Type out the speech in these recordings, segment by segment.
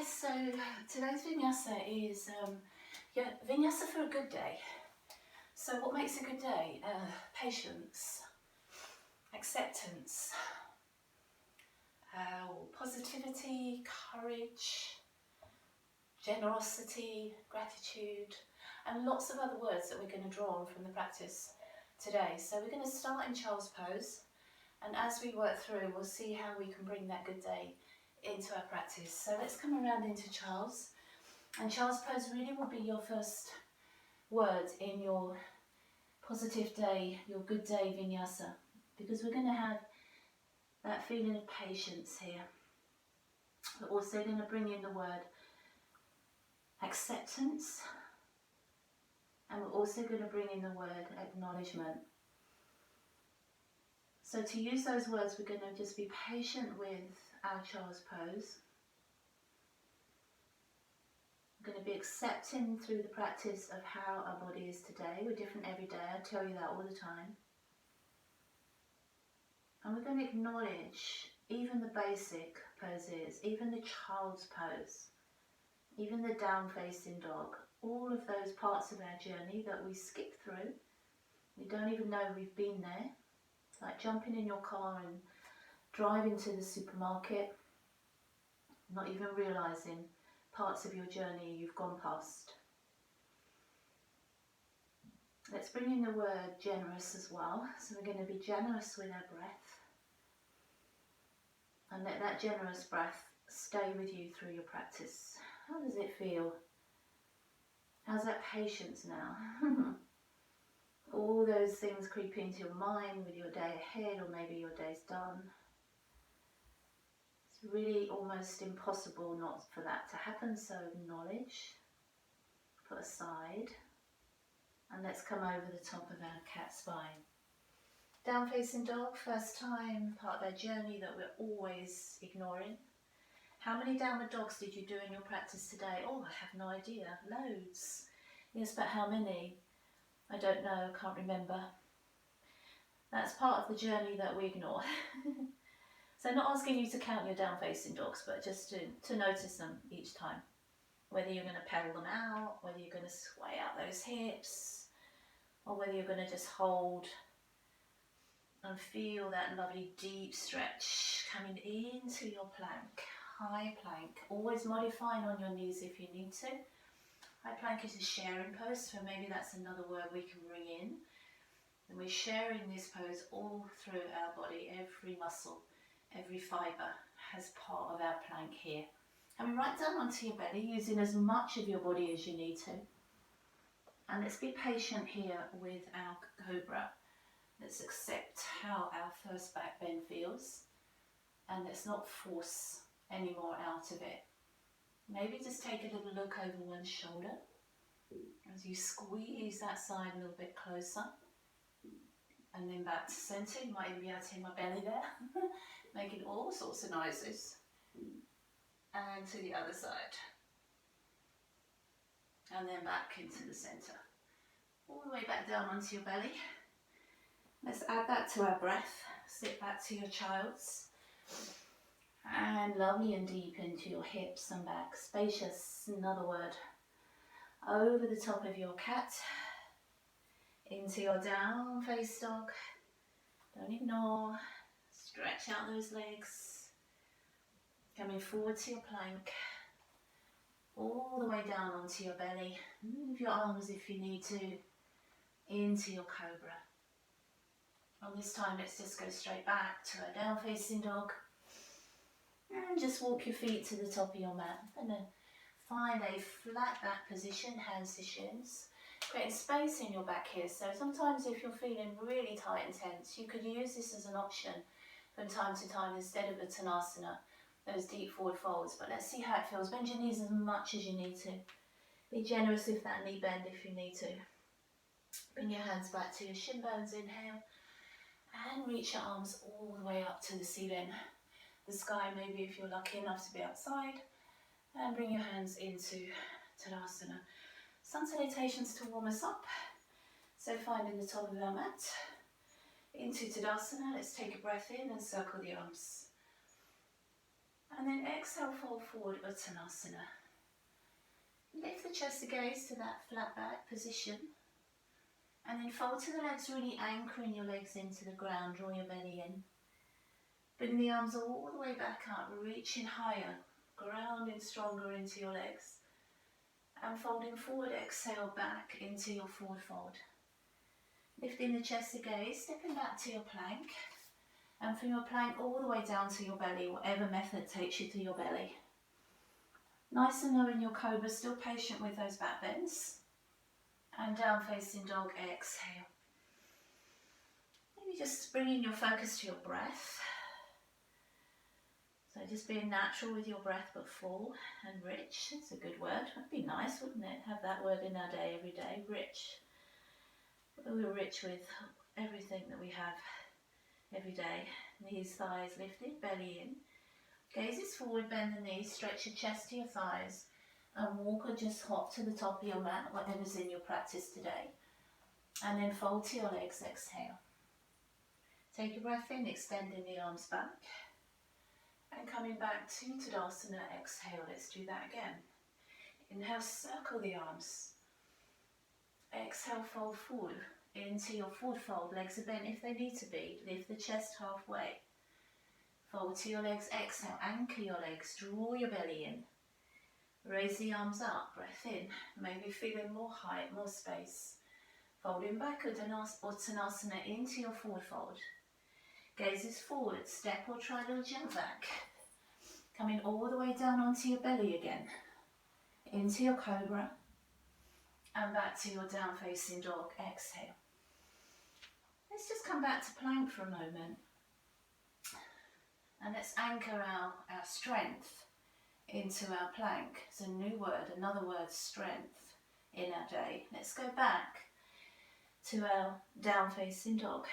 Yes, so today's vinyasa is vinyasa for a good day. So what makes a good day? Patience, acceptance, positivity, courage, generosity, gratitude, and lots of other words that we're going to draw on from the practice today. So we're going to start in child's pose, and as we work through, we'll see how we can bring that good day into our practice. So let's come around into child's. And child's pose really will be your first word in your positive day, your good day vinyasa, because we're going to have that feeling of patience here. We're also going to bring in the word acceptance, and we're also going to bring in the word acknowledgement. So to use those words, we're going to just be patient with our child's pose. We're going to be accepting through the practice of how our body is today. We're different every day, I tell you that all the time. And we're going to acknowledge even the basic poses, even the child's pose, even the down facing dog, all of those parts of our journey that we skip through. We don't even know we've been there. It's like jumping in your car and driving to the supermarket, not even realising parts of your journey you've gone past. Let's bring in the word generous as well. So we're going to be generous with our breath, and let that generous breath stay with you through your practice. How does it feel? How's that patience now? All those things creep into your mind with your day ahead, or maybe your day's done. It's really almost impossible not for that to happen, so acknowledge, put aside, and let's come over the top of our cat spine. Down facing dog, first time, part of our journey that we're always ignoring. How many downward dogs did you do in your practice today? Oh, I have no idea. Loads. Yes, but how many? I don't know, I can't remember. That's part of the journey that we ignore. So not asking you to count your down facing dogs, but just to notice them each time. Whether you're going to pedal them out, whether you're going to sway out those hips, or whether you're going to just hold and feel that lovely deep stretch coming into your plank. High plank, always modifying on your knees if you need to. High plank is a sharing pose, so maybe that's another word we can bring in. And we're sharing this pose all through our body, every muscle, every fibre has part of our plank here. Coming right down onto your belly, using as much of your body as you need to. And let's be patient here with our cobra. Let's accept how our first back bend feels, and let's not force any more out of it. Maybe just take a little look over one shoulder as you squeeze that side a little bit closer, and then back to centre. You might even be able to hear my belly there, making all sorts of noises. And to the other side, and then back into the centre, all the way back down onto your belly. Let's add that to our breath. Sit back to your child's. And lovely and deep into your hips and back. Spacious, another word. Over the top of your cat. Into your down face dog. Don't ignore. Stretch out those legs. Coming forward to your plank. All the way down onto your belly. Move your arms if you need to. Into your cobra. And this time let's just go straight back to a down facing dog. And just walk your feet to the top of your mat. And then find a flat back position, hands to shins. Creating space in your back here. So sometimes if you're feeling really tight and tense, you could use this as an option from time to time instead of a Tanasana, those deep forward folds. But let's see how it feels. Bend your knees as much as you need to. Be generous with that knee bend if you need to. Bring your hands back to your shin bones, inhale. And reach your arms all the way up to the ceiling. The sky, maybe if you're lucky enough to be outside, and bring your hands into Tadasana. Sun salutations to warm us up. So finding the top of our mat, into Tadasana. Let's take a breath in and circle the arms. And then exhale, fold forward, Uttanasana. Lift the chest to gaze to that flat back position. And then fold to the legs, really anchoring your legs into the ground, draw your belly in. Bring the arms all the way back up, reaching higher, grounding stronger into your legs. And folding forward, exhale back into your forward fold. Lifting the chest to gaze, stepping back to your plank. And from your plank all the way down to your belly, whatever method takes you to your belly. Nice and low in your cobra, still patient with those back bends. And down facing dog, exhale. Maybe just bringing your focus to your breath. So just being natural with your breath, but full and rich. It's a good word. That'd be nice, wouldn't it? Have that word in our day every day. Rich. We're rich with everything that we have every day. Knees, thighs lifted, belly in. Gazes forward, bend the knees, stretch your chest to your thighs. And walk or just hop to the top of your mat, whatever's in your practice today. And then fold to your legs, exhale. Take a breath in, extending the arms back. And coming back to Tadasana, exhale. Let's do that again. Inhale, circle the arms. Exhale, fold forward into your forward fold. Legs are bent if they need to be. Lift the chest halfway. Fold to your legs, exhale. Anchor your legs, draw your belly in. Raise the arms up, breath in. Maybe feeling more height, more space. Folding back, Uttanasana into your forward fold. Gazes forward, step or try a little jump back. Coming all the way down onto your belly again. Into your cobra. And back to your down facing dog, exhale. Let's just come back to plank for a moment. And let's anchor our strength into our plank. It's a new word, another word, strength in our day. Let's go back to our down facing dog.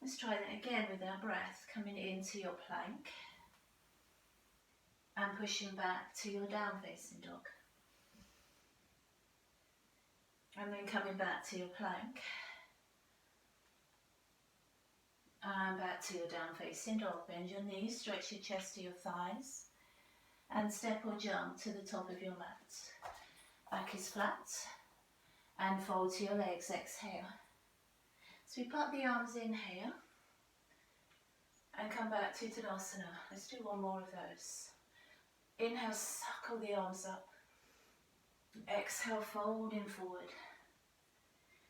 Let's try that again with our breath, coming into your plank and pushing back to your down facing dog. And then coming back to your plank and back to your down facing dog. Bend your knees, stretch your chest to your thighs and step or jump to the top of your mat. Back is flat and fold to your legs, exhale. So we put the arms in here and come back to Tadasana. Let's do one more of those. Inhale, suckle the arms up. Exhale, folding forward.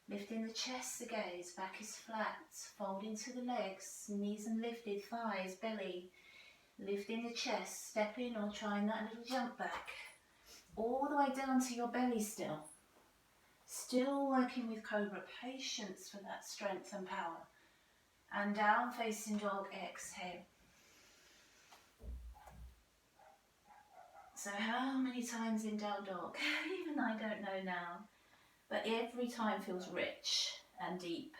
Lifting the chest, the gaze, back is flat. Folding to the legs, knees and lifted, thighs, belly. Lifting the chest, stepping or trying that little jump back. All the way down to your belly still. Still working with cobra, patience for that strength and power. And down facing dog, exhale. So how many times in down dog? Even I don't know now. But every time feels rich and deep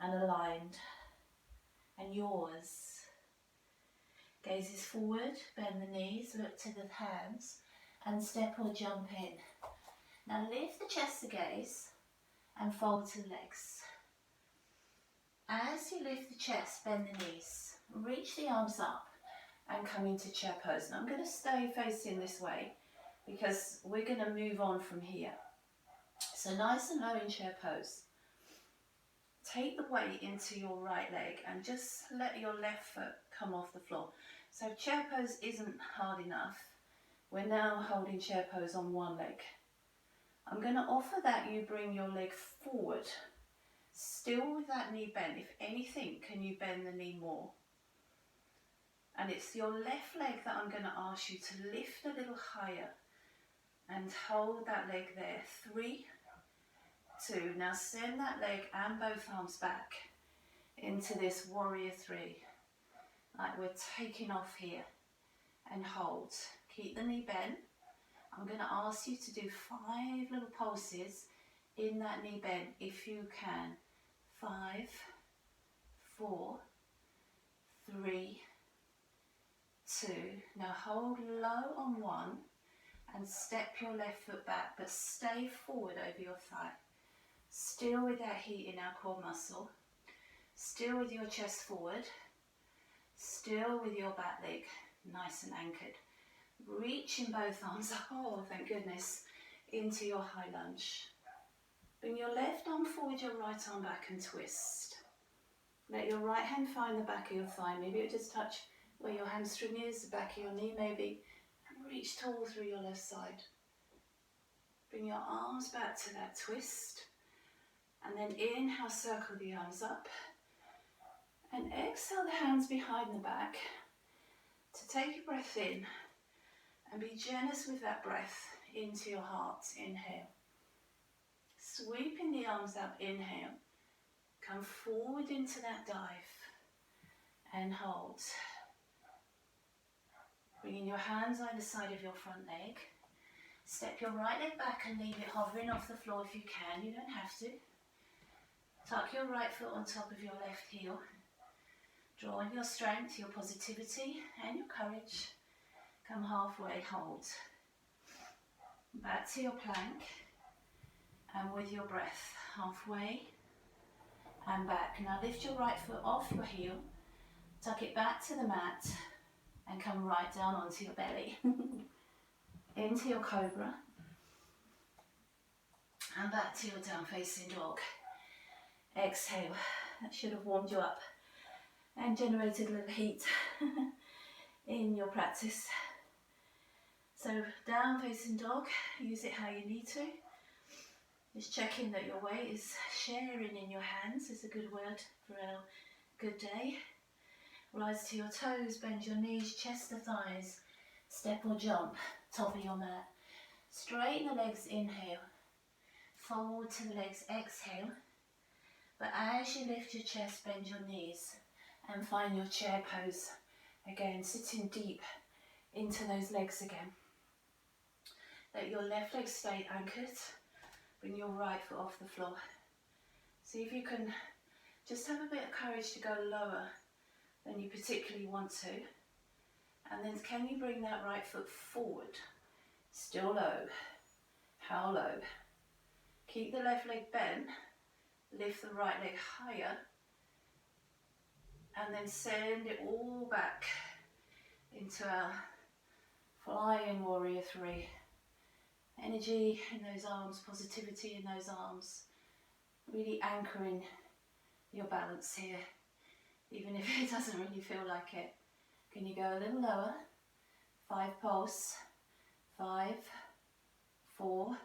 and aligned. And yours. Gazes forward, bend the knees, look to the hands and step or jump in. Now lift the chest to gaze and fold to the legs. As you lift the chest, bend the knees, reach the arms up and come into chair pose. Now I'm going to stay facing this way because we're going to move on from here. So nice and low in chair pose. Take the weight into your right leg and just let your left foot come off the floor. So if chair pose isn't hard enough, we're now holding chair pose on one leg. I'm going to offer that you bring your leg forward, still with that knee bent. If anything, can you bend the knee more? And it's your left leg that I'm going to ask you to lift a little higher and hold that leg there. 3, 2. Now send that leg and both arms back into this warrior 3. Like we're taking off here and hold. Keep the knee bent. I'm going to ask you to do 5 little pulses in that knee bend if you can. 5, 4, 3, 2. Now hold low on 1 and step your left foot back, but stay forward over your thigh. Still with that heat in our core muscle. Still with your chest forward. still with your back leg nice and anchored. Reaching both arms, oh thank goodness, into your high lunge. Bring your left arm forward, your right arm back and twist. Let your right hand find the back of your thigh. Maybe it'll just touch where your hamstring is, the back of your knee maybe, and reach tall through your left side. Bring your arms back to that twist, and then inhale, circle the arms up, and exhale the hands behind the back to take a breath in and be generous with that breath into your heart. Inhale. Sweeping the arms up, inhale. Come forward into that dive and hold. Bringing your hands either side of your front leg. Step your right leg back and leave it hovering off the floor if you can. You don't have to. Tuck your right foot on top of your left heel. Draw on your strength, your positivity and your courage. Come halfway, hold. Back to your plank. And with your breath, halfway and back. Now lift your right foot off your heel. Tuck it back to the mat and come right down onto your belly. Into your cobra. And back to your down facing dog. Exhale. That should have warmed you up and generated a little heat in your practice. So down facing dog, use it how you need to. Just checking that your weight is sharing in your hands is a good word for a good day. Rise to your toes, bend your knees, chest to thighs, step or jump, top of your mat. Straighten the legs, inhale. Forward to the legs, exhale. But as you lift your chest, bend your knees and find your chair pose. Again, sitting deep into those legs again. Let your left leg stay anchored. Bring your right foot off the floor. See if you can just have a bit of courage to go lower than you particularly want to. And then can you bring that right foot forward? Still low. How low? Keep the left leg bent. Lift the right leg higher. And then send it all back into our flying warrior 3. Energy in those arms, positivity in those arms. Really anchoring your balance here, even if it doesn't really feel like it. Can you go a little lower? 5 pulse. 5, 4,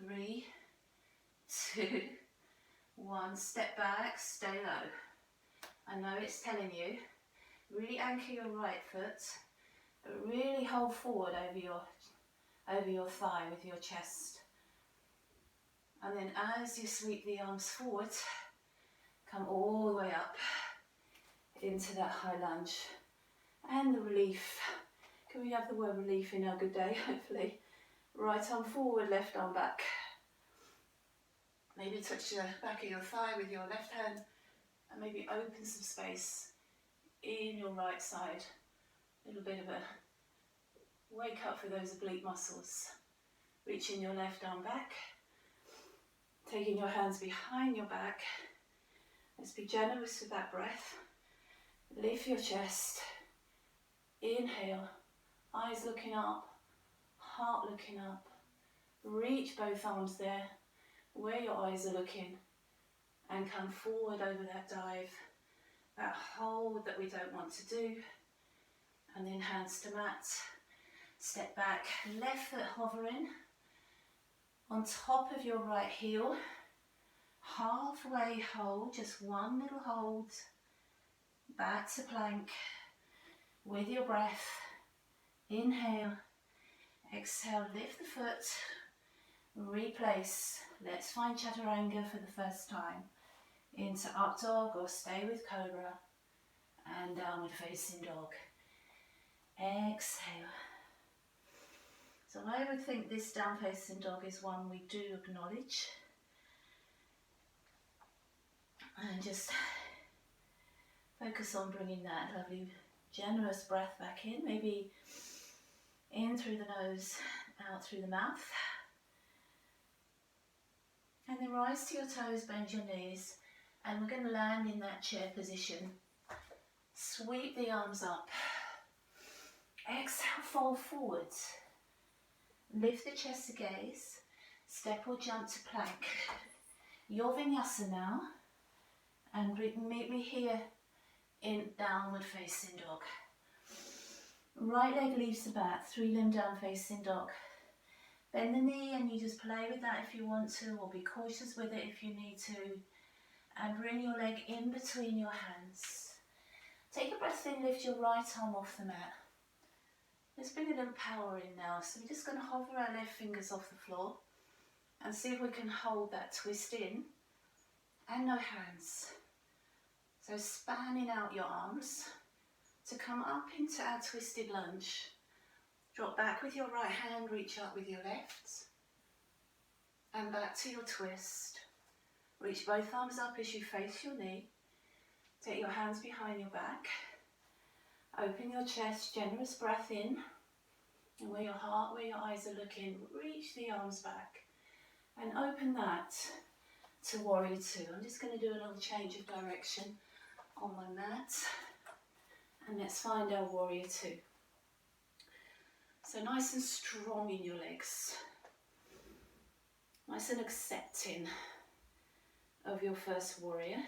3, 2, 1. Step back, stay low. I know it's telling you, really anchor your right foot, but really hold forward over your thigh with your chest. And then as you sweep the arms forward, come all the way up into that high lunge. And the relief. Can we have the word relief in our good day, hopefully? Right arm forward, left arm back. Maybe touch the back of your thigh with your left hand and maybe open some space in your right side. A little bit of a wake up for those oblique muscles. Reaching your left arm back. Taking your hands behind your back. Let's be generous with that breath. Lift your chest. Inhale. Eyes looking up. Heart looking up. Reach both arms there where your eyes are looking. And come forward over that dive. That hold that we don't want to do. And then hands to mat. Step back, left foot hovering on top of your right heel. Halfway hold, just one little hold. Back to plank with your breath. Inhale, exhale, lift the foot, replace. Let's find chaturanga for the first time. Into up dog or stay with cobra and downward facing dog. Exhale. So I would think this down facing dog is one we do acknowledge. And just focus on bringing that lovely generous breath back in. Maybe in through the nose, out through the mouth. And then rise to your toes, bend your knees. And we're going to land in that chair position. Sweep the arms up. Exhale, fold forwards. Lift the chest to gaze. Step or jump to plank. Your Vinyasa now. And meet me here in downward facing dog. Right leg leaves the mat, 3-limb down facing dog. Bend the knee and you just play with that if you want to, or be cautious with it if you need to. And bring your leg in between your hands. Take a breath in, lift your right arm off the mat. Let's bring a little power in now. So we're just going to hover our left fingers off the floor and see if we can hold that twist in and no hands. So spanning out your arms to come up into our twisted lunge. Drop back with your right hand, reach up with your left. And back to your twist. Reach both arms up as you face your knee. Take your hands behind your back. Open your chest, generous breath in. And where your heart, where your eyes are looking, reach the arms back. And open that to Warrior Two. I'm just going to do a little change of direction on my mat. And let's find our Warrior Two. So nice and strong in your legs. Nice and accepting of your first warrior.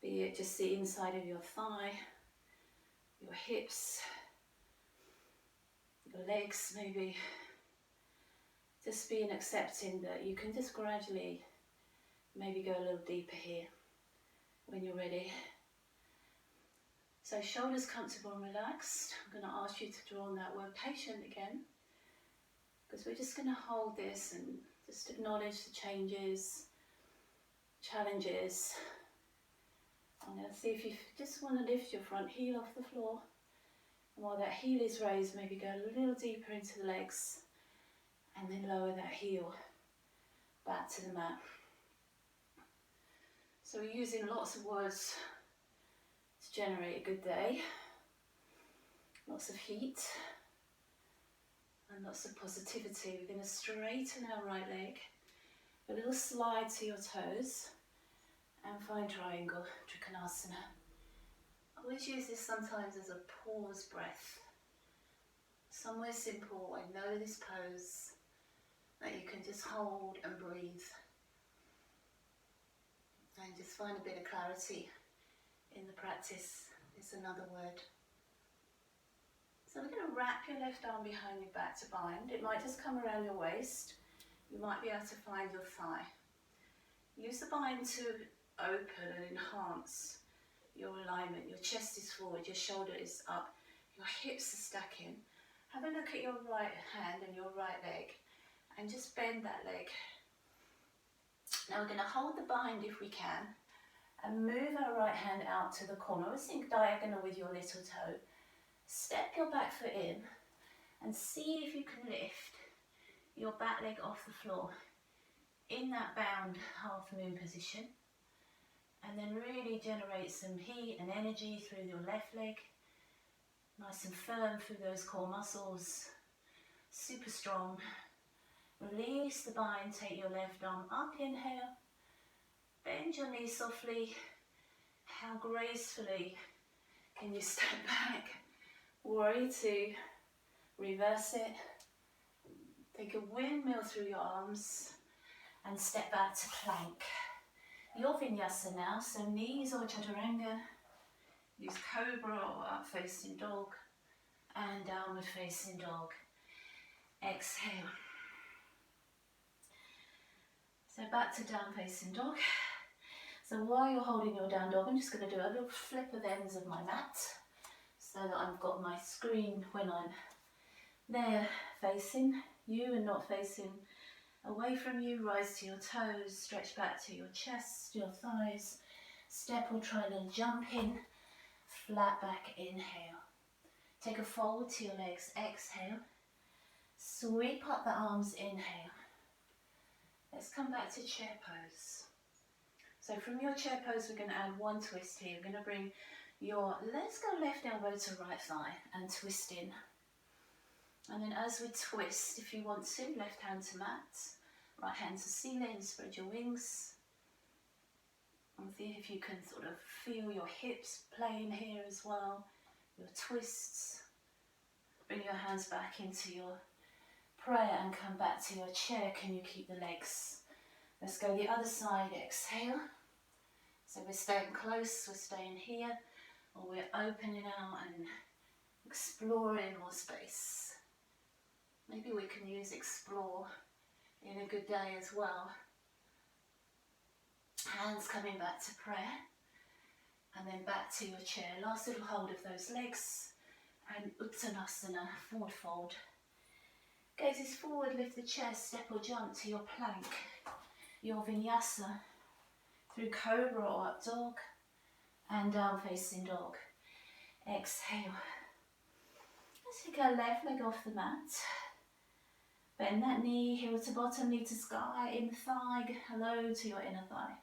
Be it just the inside of your thigh, your hips, your legs maybe. Just being accepting that you can just gradually maybe go a little deeper here when you're ready. So shoulders comfortable and relaxed. I'm going to ask you to draw on that word patient again, because we're just going to hold this and just acknowledge the changes, challenges. I'm going to see if you just want to lift your front heel off the floor. And while that heel is raised, maybe go a little deeper into the legs and then lower that heel back to the mat. So we're using lots of words to generate a good day. Lots of heat and lots of positivity. We're going to straighten our right leg, a little slide to your toes, and find triangle, Trikonasana. I always use this sometimes as a pause breath. Somewhere simple, I know this pose, that you can just hold and breathe. And just find a bit of clarity in the practice, is another word. So we're going to wrap your left arm behind your back to bind. It might just come around your waist. You might be able to find your thigh. Use the bind to open and enhance your alignment. Your chest is forward, your shoulder is up, your hips are stacking. Have a look at your right hand and your right leg and just bend that leg. Now we're going to hold the bind if we can and move our right hand out to the corner. Always think diagonal with your little toe. Step your back foot in and see if you can lift your back leg off the floor in that bound half moon position. And then really generate some heat and energy through your left leg. Nice and firm through those core muscles. Super strong. Release the bind, take your left arm up, inhale. Bend your knee softly. How gracefully can you step back? Warrior Two. Reverse it. Take a windmill through your arms and step back to plank. Your Vinyasa now, so knees or chaturanga. Use cobra or up facing dog and downward facing dog. Exhale. So back to down facing dog. So while you're holding your down dog, I'm just going to do a little flip of the ends of my mat so that I've got my screen when I'm there facing you and not facing away from you. Rise to your toes, stretch back to your chest, your thighs. Step or try a little jump in, flat back, inhale. Take a fold to your legs, exhale. Sweep up the arms, inhale. Let's come back to chair pose. So from your chair pose, we're going to add one twist here. We're going to bring your, let's go left elbow to right thigh and twist in. And then as we twist, if you want to, left hand to mat, right hand to ceiling, spread your wings. And see if you can sort of feel your hips playing here as well, your twists. Bring your hands back into your prayer and come back to your chair. Can you keep the legs? Let's go the other side. Exhale. So we're staying close, we're staying here, or we're opening out and exploring more space. Maybe we can use explore in a good day as well. Hands coming back to prayer, and then back to your chair. Last little hold of those legs, and Uttanasana, forward fold. Gazes forward, lift the chest, step or jump to your plank, your Vinyasa, through Cobra or Up Dog, and Down Facing Dog. Exhale. Let's take our left leg off the mat. Bend that knee, heel to bottom, knee to sky, inner thigh, hello to your inner thigh.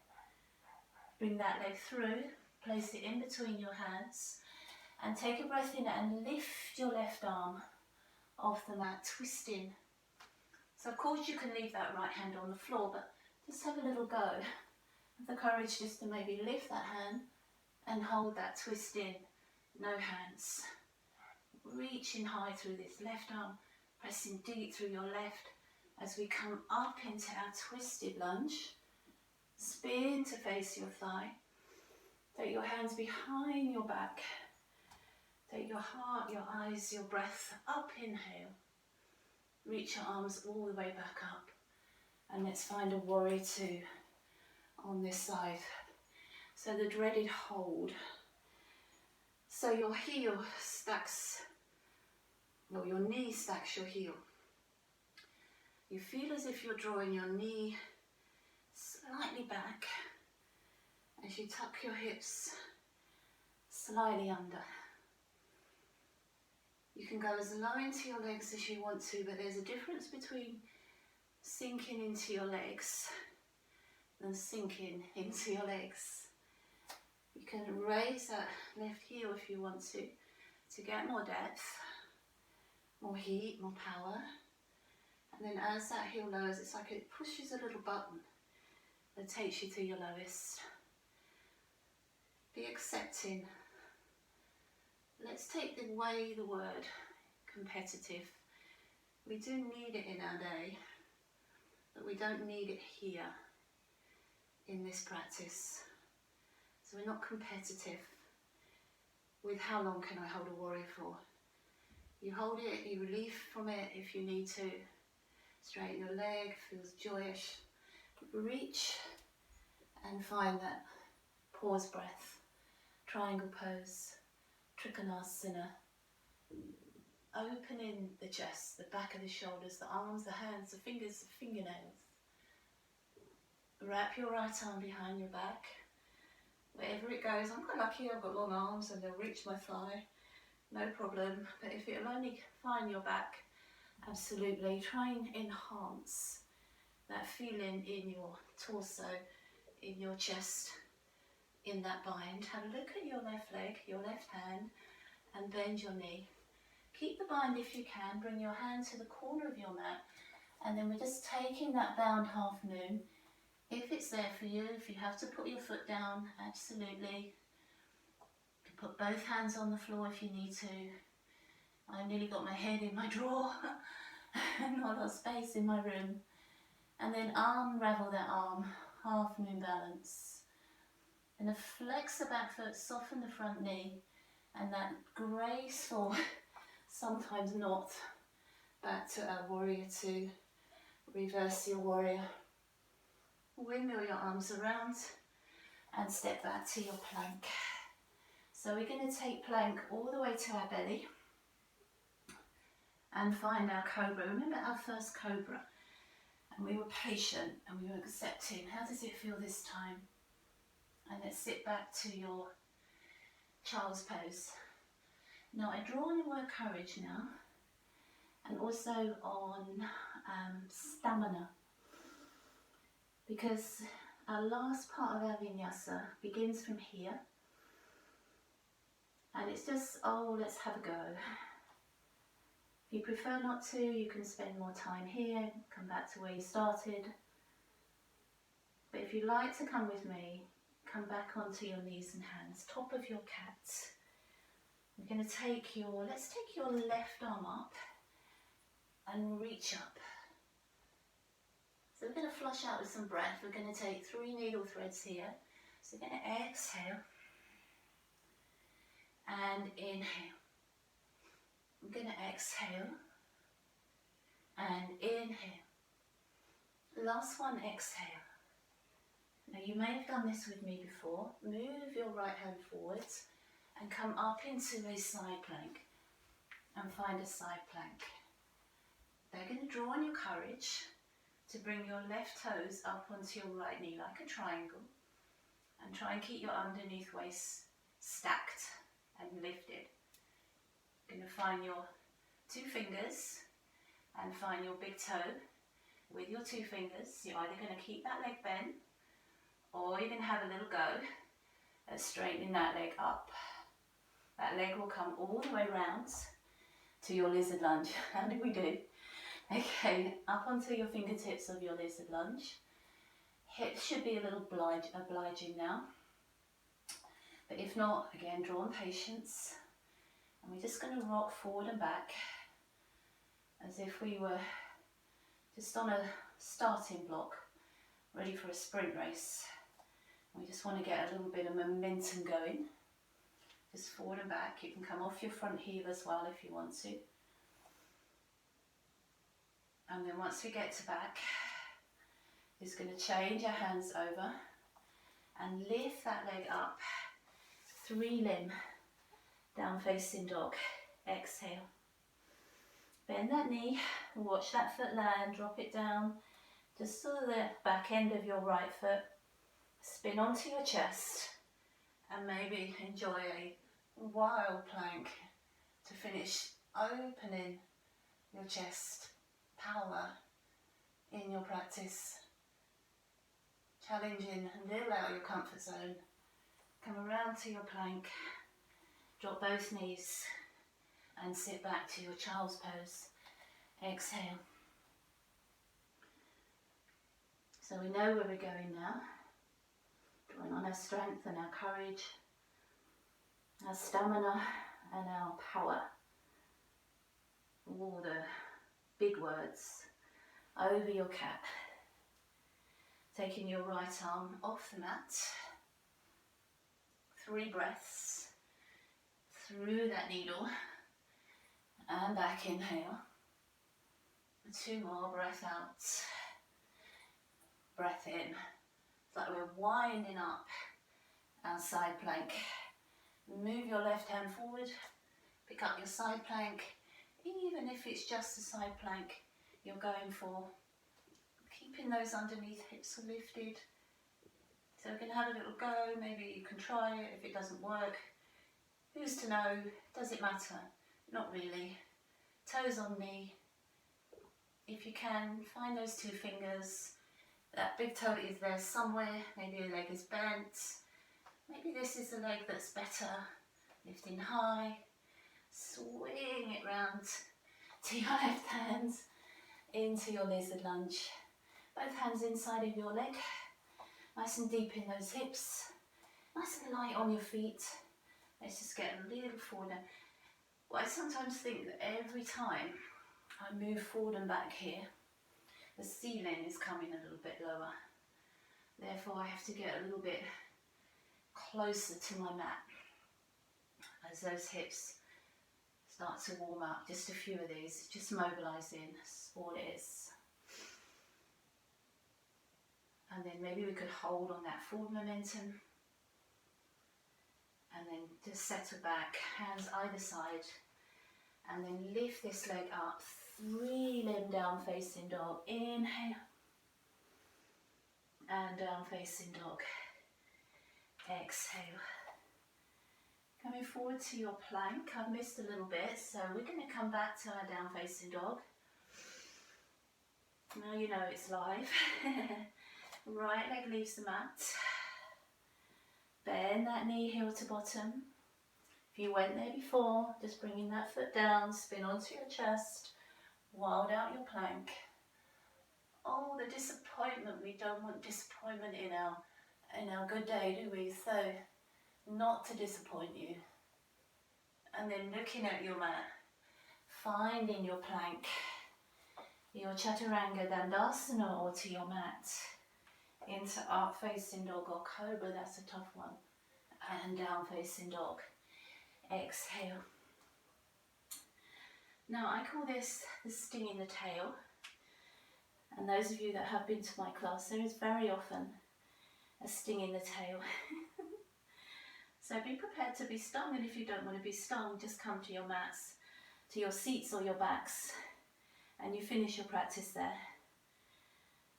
Bring that leg through, place it in between your hands, and take a breath in and lift your left arm off the mat, twisting. So of course you can leave that right hand on the floor, but just have a little go. Have the courage just to maybe lift that hand and hold that twist in, no hands. Reaching high through this left arm, pressing deep through your left as we come up into our twisted lunge. Spin to face your thigh. Take your hands behind your back. Take your heart, your eyes, your breath up, inhale. Reach your arms all the way back up. And let's find a warrior two on this side. So the dreaded hold. So your heel stacks, or your knee stacks your heel. You feel as if you're drawing your knee slightly back as you tuck your hips slightly under. You can go as low into your legs as you want to, but there's a difference between sinking into your legs than sinking into your legs. You can raise that left heel if you want to get more depth, more heat, more power. And then as that heel lowers, it's like it pushes a little button that takes you to your lowest. Be accepting. Let's take away the word competitive. We do need it in our day, but we don't need it here in this practice. So we're not competitive with how long can I hold a warrior for. You hold it, you relief from it if you need to. Straighten your leg, feels joyous. Reach and find that pause breath. Triangle pose, Trikonasana. Opening the chest, the back of the shoulders, the arms, the hands, the fingers, the fingernails. Wrap your right arm behind your back. Wherever it goes, I'm quite lucky, I've got long arms and they'll reach my thigh. No problem. But if it'll only find your back, absolutely. Try and enhance that feeling in your torso, in your chest, in that bind. Have a look at your left leg, your left hand, and bend your knee. Keep the bind if you can. Bring your hand to the corner of your mat, and then we're just taking that bound half moon. If it's there for you, if you have to put your foot down, absolutely. You can put both hands on the floor if you need to. I nearly got my head in my drawer. Not a lot of space in my room. And then unravel that arm, half moon balance. And then flex the back foot, soften the front knee, and that graceful, sometimes not, back to our warrior two. Reverse your warrior. Windmill your arms around and step back to your plank. So we're going to take plank all the way to our belly and find our cobra. Remember our first cobra? And we were patient and we were accepting. How does it feel this time? And let's sit back to your child's pose. Now I draw on the word courage now, and also on stamina, because our last part of our vinyasa begins from here, and it's just, oh, let's have a go. If you prefer not to, you can spend more time here, come back to where you started. But if you like to come with me, come back onto your knees and hands, top of your cat. We're going to take let's take your left arm up and reach up. So we're going to flush out with some breath. We're going to take 3 needle threads here. So we're going to exhale and inhale. I'm going to exhale and inhale. Last one, exhale. Now you may have done this with me before. Move your right hand forwards and come up into a side plank and find a side plank. They're going to draw on your courage to bring your left toes up onto your right knee like a triangle, and try and keep your underneath waist stacked and lifted. You're going to find your 2 fingers and find your big toe with your 2 fingers. You're either going to keep that leg bent, or you're going to have a little go at straightening that leg up. That leg will come all the way round to your lizard lunge. How do we do? Okay, up onto your fingertips of your lizard lunge. Hips should be a little obliging now. But if not, again, draw on patience. And we're just going to rock forward and back as if we were just on a starting block, ready for a sprint race. We just want to get a little bit of momentum going. Just forward and back. You can come off your front heel as well if you want to. And then once we get to back, just going to change our hands over and lift that leg up. 3 limb, down facing dog. Exhale. Bend that knee, watch that foot land, drop it down just to the back end of your right foot. Spin onto your chest and maybe enjoy a wild plank to finish opening your chest. Power in your practice. Challenging a little out of your comfort zone. Come around to your plank, drop both knees and sit back to your child's pose. Exhale. So we know where we're going now. Drawing on our strength and our courage, our stamina and our power. All the big words over your cat. Taking your right arm off the mat. 3 breaths through that needle and back. Inhale. 2 more, breath out, breath in. It's like we're winding up our side plank. Move your left hand forward, pick up your side plank. Even if it's just a side plank you're going for, keeping those underneath hips lifted. So we can have a little go, maybe you can try it. If it doesn't work, who's to know? Does it matter? Not really. Toes on knee. If you can, find those 2 fingers. That big toe is there somewhere. Maybe the leg is bent. Maybe this is the leg that's better. Lifting high. Swing it round to your left hand into your lizard lunge. Both hands inside of your leg. Nice and deep in those hips. Nice and light on your feet. Let's just get a little forward. Well, I sometimes think that every time I move forward and back here, the ceiling is coming a little bit lower. Therefore, I have to get a little bit closer to my mat as those hips start to warm up. Just a few of these, just mobilising, that's all it is. And then maybe we could hold on that forward momentum. And then just settle back, hands either side. And then lift this leg up, 3 limb down facing dog. Inhale. And down facing dog. Exhale. Coming forward to your plank. I've missed a little bit, so we're going to come back to our down facing dog. Now you know it's live. Right leg leaves the mat. Bend that knee heel to bottom. If you went there before, just bringing that foot down, spin onto your chest, wild out your plank. Oh, the disappointment. We don't want disappointment in our in our good day, do we? So, not to disappoint you. And then looking at your mat, finding your plank, your Chaturanga Dandasana, or to your mat, into up facing dog or cobra, that's a tough one, and down facing dog. Exhale. Now I call this the sting in the tail, and those of you that have been to my class, there is very often a sting in the tail. So be prepared to be stung, and if you don't want to be stung, just come to your mats, to your seats or your backs, and you finish your practice there.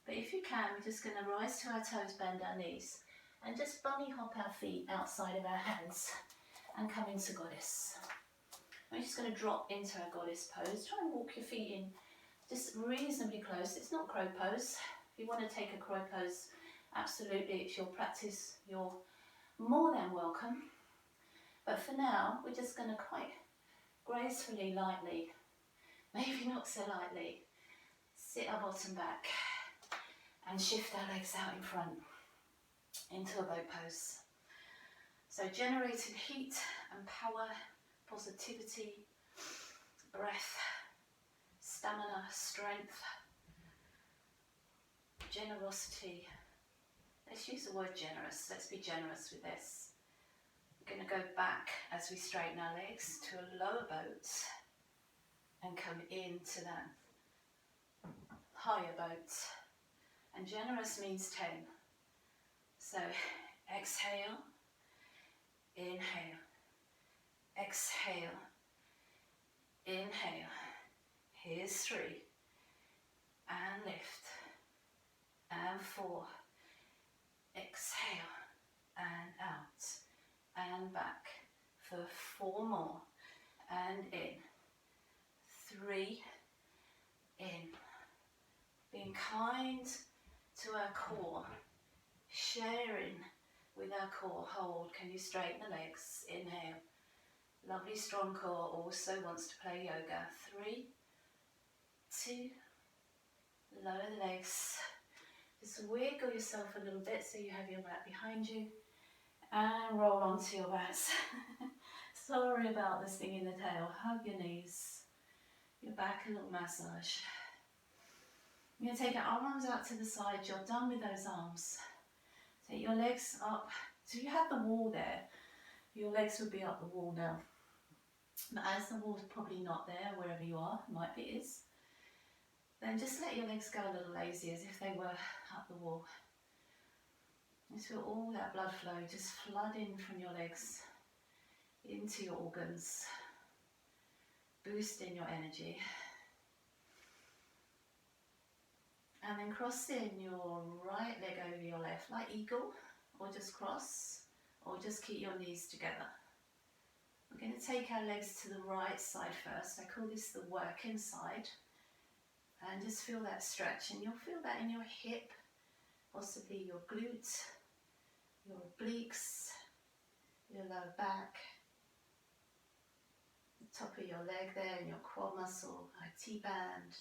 But if you can, we're just going to rise to our toes, bend our knees, and just bunny hop our feet outside of our hands and come into goddess. We're just going to drop into our goddess pose. Try and walk your feet in just reasonably close. It's not crow pose. If you want to take a crow pose, absolutely, it's your practice. You're more than welcome. But for now, we're just going to quite gracefully, lightly, maybe not so lightly, sit our bottom back and shift our legs out in front into a boat pose. So generating heat and power, positivity, breath, stamina, strength, generosity. Let's use the word generous. Let's be generous with this. We're going to go back as we straighten our legs to a lower boat and come into that higher boat. And generous means 10. So exhale, inhale, exhale, inhale. Here's 3, and lift, and 4. Exhale, and out, and back for 4 more, and in, 3, in. Being kind to our core, sharing with our core. Hold. Can you straighten the legs? Inhale. Lovely strong core also wants to play yoga. 3, 2, lower the legs. Just wiggle yourself a little bit so you have your mat behind you and roll onto your mats. Sorry about this thing in the tail. Hug your knees, your back, a little massage. You're going to take your arms out to the side. You're done with those arms. Take your legs up. So you have the wall there. Your legs would be up the wall now. But as the wall's probably not there, wherever you are, might be it is, then just let your legs go a little lazy as if they were up the wall. Just feel all that blood flow just flooding from your legs into your organs, boosting your energy. And then cross in your right leg over your left, like eagle, or just cross, or just keep your knees together. We're going to take our legs to the right side first. I call this the working side. And just feel that stretch, and you'll feel that in your hip, possibly your glute, your obliques, your lower back, the top of your leg there, and your quad muscle, IT band.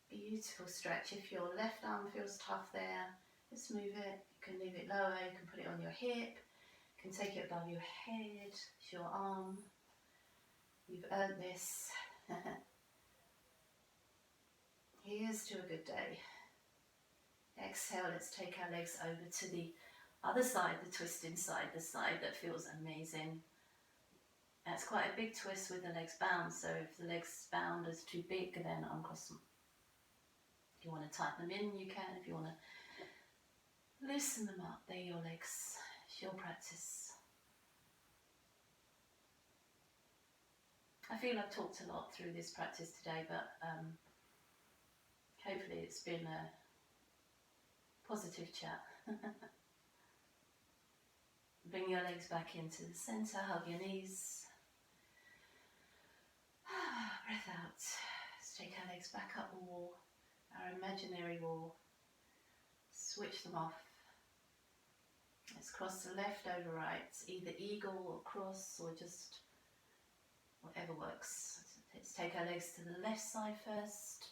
Beautiful stretch. If your left arm feels tough there, just move it. You can leave it lower, you can put it on your hip, you can take it above your head, it's your arm. You've earned this. Here's to a good day. Exhale, let's take our legs over to the other side, the twisting side, the side that feels amazing. That's quite a big twist with the legs bound, so if the legs bound is too big, then uncross them. If you want to tighten them in, you can. If you want to loosen them up, they're your legs. It's your practice. I feel I've talked a lot through this practice today, but hopefully it's been a positive chat. Bring your legs back into the centre, hug your knees. Breath out. Let's take our legs back up the wall, our imaginary wall. Switch them off. Let's cross the left over right, either eagle or cross or just whatever works. Let's take our legs to the left side first.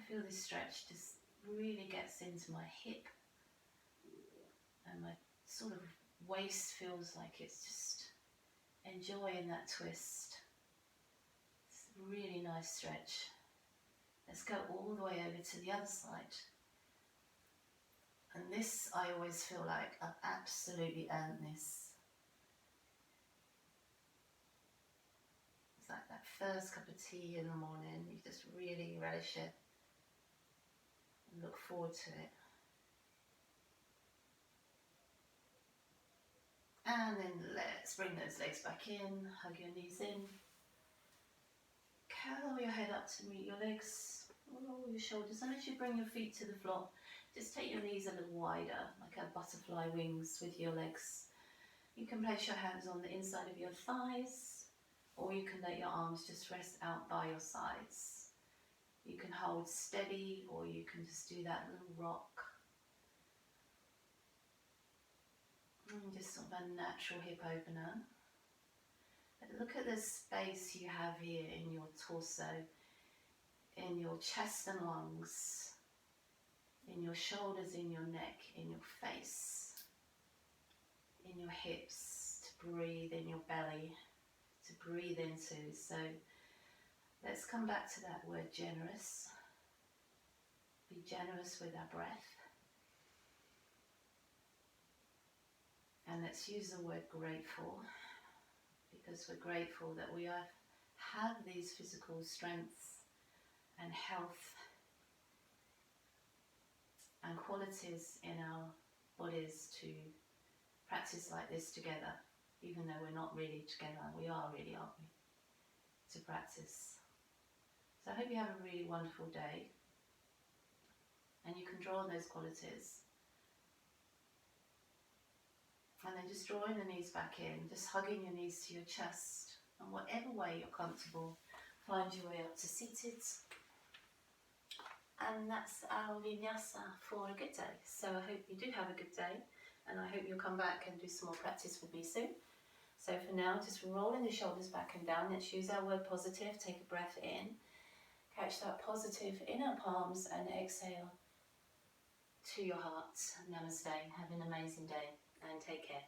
feel this stretch just really gets into my hip, and my sort of waist feels like it's just enjoying that twist. It's a really nice stretch. Let's go all the way over to the other side. And this, I always feel like I've absolutely earned this. It's like that first cup of tea in the morning, you just really relish it and look forward to it. And then let's bring those legs back in, hug your knees in. Curl your head up to meet your legs, roll your shoulders, and as you bring your feet to the floor, just take your knees a little wider, like a butterfly wings with your legs. You can place your hands on the inside of your thighs, or you can let your arms just rest out by your sides. You can hold steady, or you can just do that little rock. And just sort of a natural hip opener. But look at the space you have here in your torso, in your chest and lungs, in your shoulders, in your neck, in your face, in your hips, to breathe in your belly, to breathe into. So let's come back to that word generous. Be generous with our breath. And let's use the word grateful, because we're grateful that we have these physical strengths and health and qualities in our bodies to practice like this together, even though we're not really together. We are really, aren't we, to practice. So I hope you have a really wonderful day, and you can draw on those qualities. And then just drawing the knees back in, just hugging your knees to your chest, and whatever way you're comfortable, find your way up to seated. And that's our Vinyasa for a good day. So I hope you do have a good day, and I hope you'll come back and do some more practice with me soon. So for now, just rolling the shoulders back and down. Let's use our word positive. Take a breath in, catch that positive in our palms, and exhale to your heart. Namaste. Have an amazing day and take care.